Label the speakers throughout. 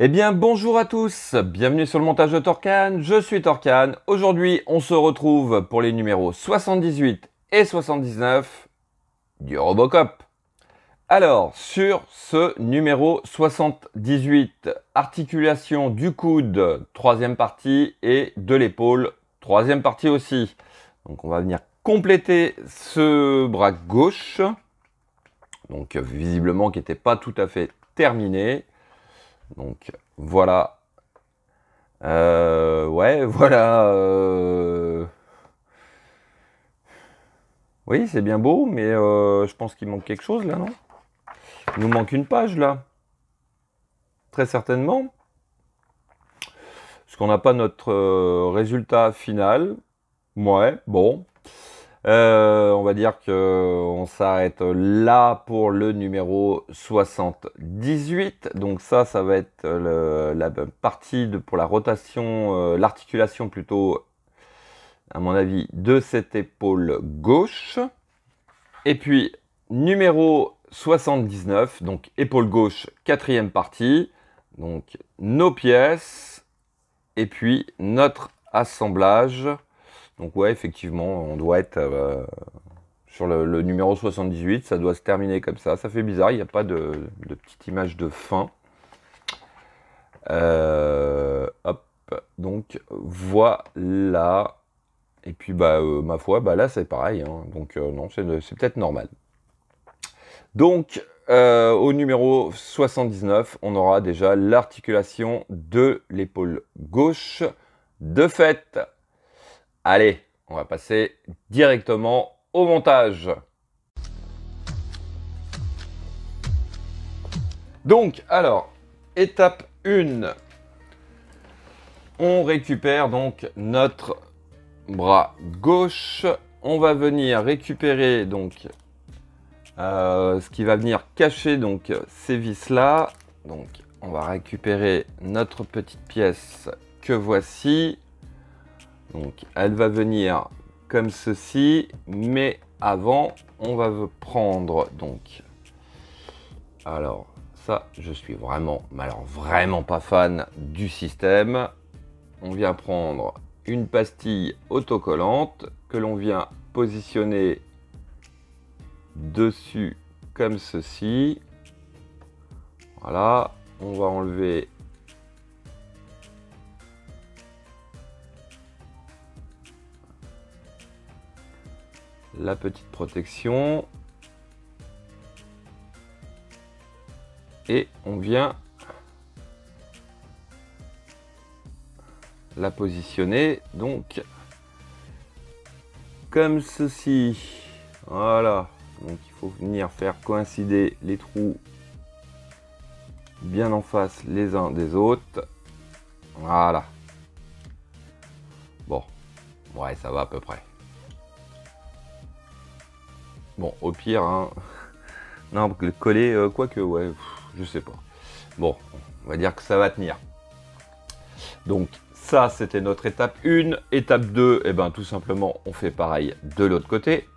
Speaker 1: Eh bien bonjour à tous, bienvenue sur le montage de Torcan, je suis Torcan. Aujourd'hui on se retrouve pour les numéros 78 et 79 du Robocop. Alors sur ce numéro 78, articulation du coude, troisième partie, et de l'épaule, troisième partie aussi. Donc on va venir compléter ce bras gauche, donc visiblement qui n'était pas tout à fait terminé. Donc voilà. Ouais, voilà. Oui, c'est bien beau, mais je pense qu'il manque quelque chose là, non? Il nous manque une page là. Très certainement. Parce qu'on n'a pas notre résultat final. Ouais, bon. On va dire qu'on s'arrête là pour le numéro 78. Donc ça va être la partie pour la rotation, l'articulation plutôt, à mon avis, de cette épaule gauche. Et puis, numéro 79, donc épaule gauche, quatrième partie. Donc nos pièces et puis notre assemblage. Donc ouais, effectivement, on doit être sur le numéro 78, ça doit se terminer comme ça. Ça fait bizarre, il n'y a pas de petite image de fin. Hop, donc voilà. Et puis ma foi, là c'est pareil, hein. Donc non, c'est peut-être normal. Donc au numéro 79, on aura déjà l'articulation de l'épaule gauche de fait. Allez, on va passer directement au montage. Donc, alors, étape 1. On récupère donc notre bras gauche. On va venir récupérer donc ce qui va venir cacher donc ces vis là. Donc, on va récupérer notre petite pièce que voici. Donc elle va venir comme ceci, mais avant on va prendre donc, alors ça je suis vraiment, mais alors vraiment pas fan du système. On vient prendre une pastille autocollante que l'on vient positionner dessus comme ceci. Voilà, on va enlever la petite protection et on vient la positionner donc comme ceci. Voilà, donc il faut venir faire coïncider les trous bien en face les uns des autres. Voilà, bon, ouais, ça va à peu près. Bon, au pire, hein. Non, le coller, quoique, ouais, je sais pas. Bon, on va dire que ça va tenir. Donc, ça, c'était notre étape 1. Étape 2, eh ben, tout simplement, on fait pareil de l'autre côté.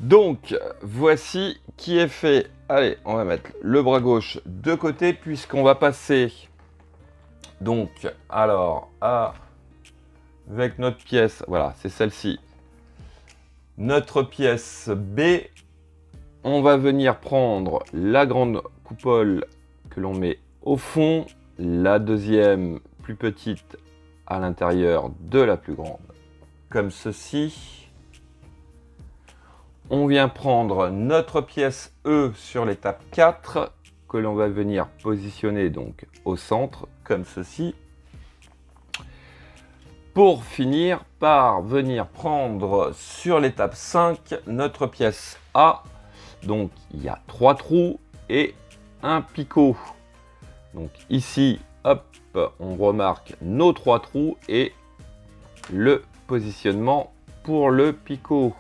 Speaker 1: Donc, voici qui est fait. Allez, on va mettre le bras gauche de côté, puisqu'on va passer, donc, alors, avec notre pièce, voilà, c'est celle-ci. Notre pièce B, on va venir prendre la grande coupole que l'on met au fond, la deuxième plus petite à l'intérieur de la plus grande, comme ceci. On vient prendre notre pièce E sur l'étape 4, que l'on va venir positionner donc au centre, comme ceci. Pour finir par venir prendre sur l'étape 5 notre pièce A. Donc il y a 3 trous et un picot. Donc ici, hop, on remarque nos 3 trous et le positionnement pour le picot.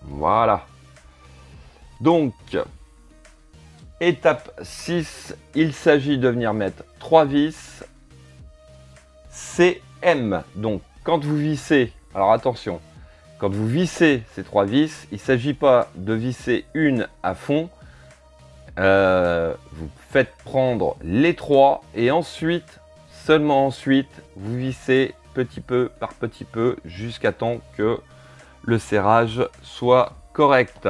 Speaker 1: Voilà. Donc, étape 6, il s'agit de venir mettre 3 vis CM. Donc, quand vous vissez, alors attention, quand vous vissez ces 3 vis, il ne s'agit pas de visser une à fond. Vous faites prendre les 3 et ensuite, seulement ensuite, vous vissez petit peu par petit peu jusqu'à temps que le serrage soit correct.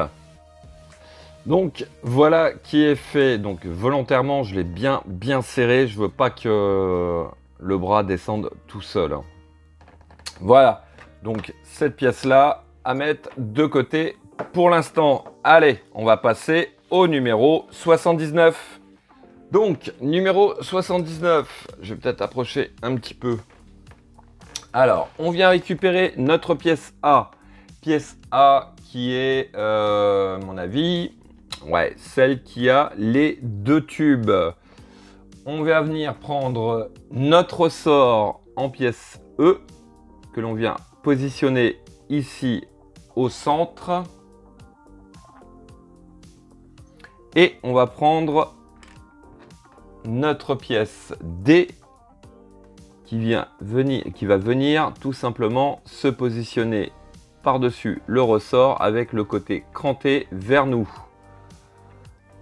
Speaker 1: Donc voilà qui est fait. Donc volontairement, je l'ai bien serré. Je veux pas que le bras descende tout seul. Voilà. Donc cette pièce là à mettre de côté pour l'instant. Allez, on va passer au numéro 79. Donc numéro 79, je vais peut-être approcher un petit peu. Alors, on vient récupérer notre pièce A. Pièce A qui est, à mon avis, ouais, celle qui a les 2 tubes. On va venir prendre notre ressort en pièce E, que l'on vient positionner ici au centre. Et on va prendre notre pièce D qui va venir tout simplement se positionner par-dessus le ressort avec le côté cranté vers nous.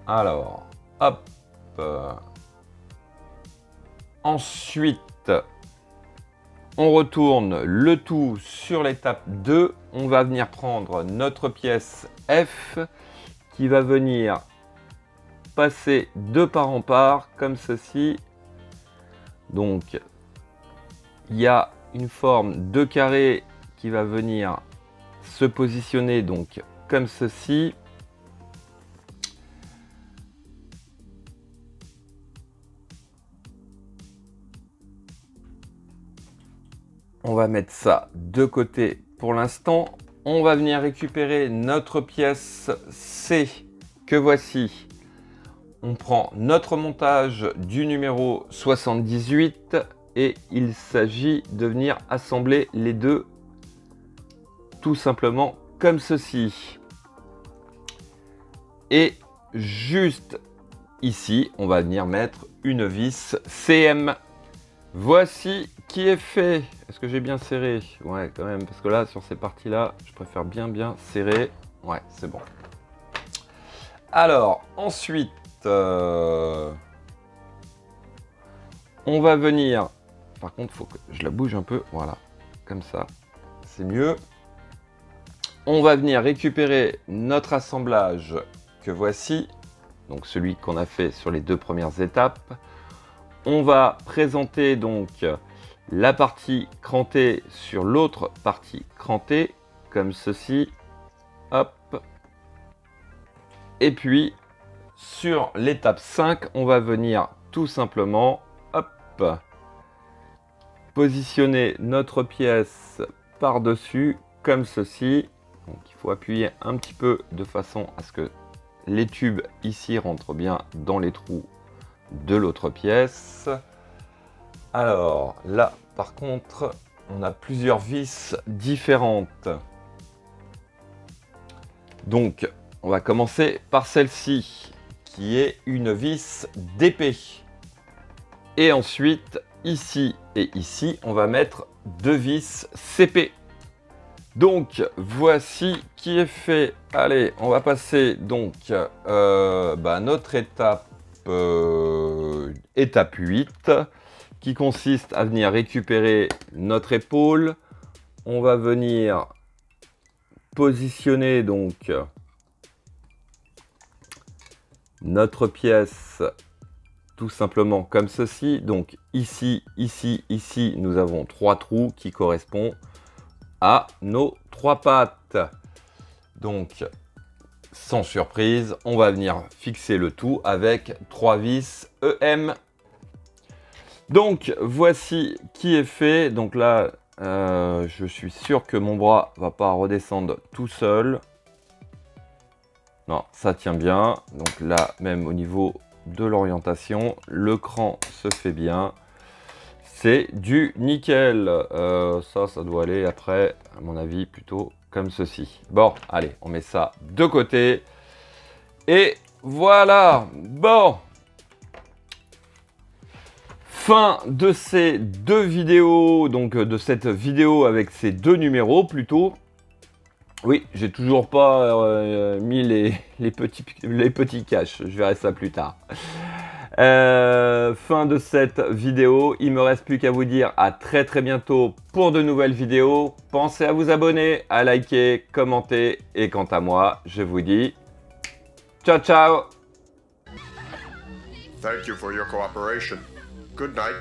Speaker 1: Alors, hop. Ensuite, on retourne le tout sur l'étape 2. On va venir prendre notre pièce F qui va venir passer de part en part comme ceci. Donc, il y a une forme de carré qui va venir se positionner donc comme ceci. On va mettre ça de côté pour l'instant. On va venir récupérer notre pièce C que voici. On prend notre montage du numéro 78 et il s'agit de venir assembler les deux tout simplement comme ceci. Et juste ici, on va venir mettre une vis CM. Voici qui est fait. Est-ce que j'ai bien serré? Ouais, quand même, parce que là, sur ces parties-là, je préfère bien serrer. Ouais, c'est bon. Alors, ensuite, on va venir... Par contre, il faut que je la bouge un peu. Voilà, comme ça, c'est mieux. On va venir récupérer notre assemblage que voici. Donc, celui qu'on a fait sur les 2 premières étapes. On va présenter donc la partie crantée sur l'autre partie crantée, comme ceci. Hop. Et puis, sur l'étape 5, on va venir tout simplement, hop, positionner notre pièce par-dessus, comme ceci. Donc, il faut appuyer un petit peu de façon à ce que les tubes ici rentrent bien dans les trous de l'autre pièce. Alors là par contre on a plusieurs vis différentes, donc on va commencer par celle-ci qui est une vis d'épée et ensuite ici et ici on va mettre 2 vis CP. Donc voici qui est fait. Allez, on va passer donc notre étape 8 qui consiste à venir récupérer notre épaule. On va venir positionner donc notre pièce tout simplement comme ceci. Donc ici, ici, nous avons 3 trous qui correspondent à nos 3 pattes. Donc sans surprise, on va venir fixer le tout avec 3 vis EM. Donc voici qui est fait. Donc là je suis sûr que mon bras va pas redescendre tout seul. Non, ça tient bien. Donc là même au niveau de l'orientation, le cran se fait bien. C'est du nickel. Ça doit aller après, à mon avis, plutôt comme ceci. Bon, allez, on met ça de côté. Et voilà. Bon. Fin de ces 2 vidéos, donc de cette vidéo avec ces 2 numéros plutôt. Oui, j'ai toujours pas mis les petits caches. Je verrai ça plus tard. Fin de cette vidéo. Il me reste plus qu'à vous dire à très bientôt pour de nouvelles vidéos. Pensez à vous abonner, à liker, commenter. Et quant à moi, je vous dis ciao ciao.
Speaker 2: Thank you for your cooperation. Good night.